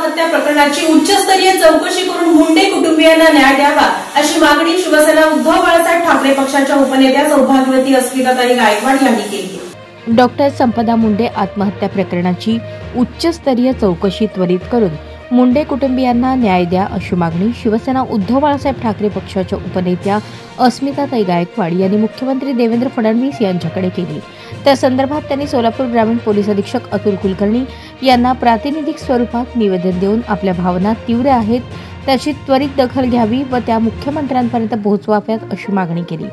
आत्महत्या प्रकरणाची उच्चस्तरीय चौकशी करून मुंडे कुटुंबियांना न्याय द्यावा अशी मागणी शिवसेना उद्धव बाळासाहेब ठाकरे पक्षाच्या उपनेत्या सौभाग्यवती अस्मिताताई गायकवाड यांनी केली। डॉक्टर संपदा मुंडे आत्महत्या प्रकरणाची उच्चस्तरीय चौकशी त्वरित करून मुंडे कुटुंबियांना न्याय द्या अशी मागणी शिवसेना उद्धव बाळासाहेब ठाकरे पक्षाच्या उपनेत्या अस्मिताताई गायकवाड यांनी मुख्यमंत्री देवेंद्र फडणवीस यांच्याकडे केली। त्या संदर्भात त्यांनी सोलापूर ग्रामीण पोलीस अधीक्षक अतुल कुलकर्णी यांना प्रातिनिधिक स्वरूपात निवेदन देऊन आपल्या भावना तीव्र आहेत त्याची त्वरित दखल घ्यावी व त्या मुख्यमंत्र्यांपर्यंत पोहोचवाव्यात अशी मागणी केली।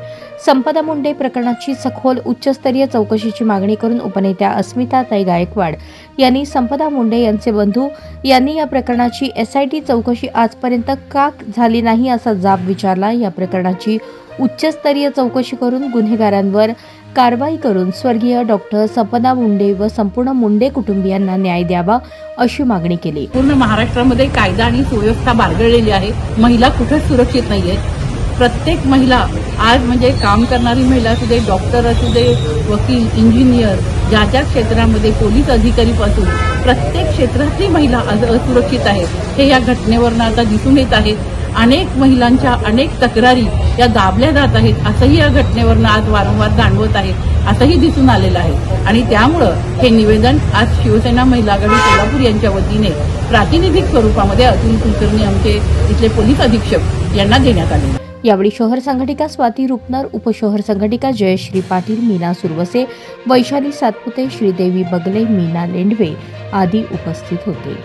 संपदा मुंडे प्रकरणाची सखोल उच्चस्तरीय चौकशीची मागणी करून उपनेत्या अस्मिताताई गायकवाड यांनी संपदा मुंडे यांचे बंधू यांनी या प्रकरणाची SIT चौकशी आजपर्यंत का झाली नाही असा जाब विचारला। या प्रकरणाची उच्चस्तरीय चौकशी करून गुन्हेगारांवर कारवाई करून स्वर्गीय डॉक्टर संपदा मुंडे व संपूर्ण मुंडे कुटुंबियांना न्याय द्यावा अशी मागणी केली। पूर्ण महाराष्ट्रामध्ये कायदा आणि सुव्यवस्था बाळगलेली आहे। महिला कुठेच सुरक्षित नाहीये। प्रत्येक महिला आज म्हणजे काम करणारी महिला असू दे, डॉक्टर असू दे, वकील, इंजिनियर, ज्या ज्या क्षेत्रामध्ये पोलीस अधिकारी पासून प्रत्येक क्षेत्रातली महिला आज असुरक्षित आहे हे या घटनेवरून आता दिसून येत आहे। अनेक महिलांच्या अनेक तक्रारी या दाबल्या जात आहेत असंही या घटनेवरून आज वारंवार जाणवत आहे, असंही दिसून आलेलं आहे। आणि त्यामुळं हे निवेदन आज शिवसेना महिला आघाडी सोलापूर यांच्या वतीने प्रातिनिधिक स्वरूपामध्ये अतुल कुलकर्णी आमचे इथले पोलीस अधीक्षक यांना देण्यात आले। यावेळी शहर संघटिका स्वाती रुपनर, उपशहर संघटिका जयश्री पाटील, मीना सुरवसे, वैशाली सातपुते, श्रीदेवी बगले, मीना लेंडवे आदी उपस्थित होते।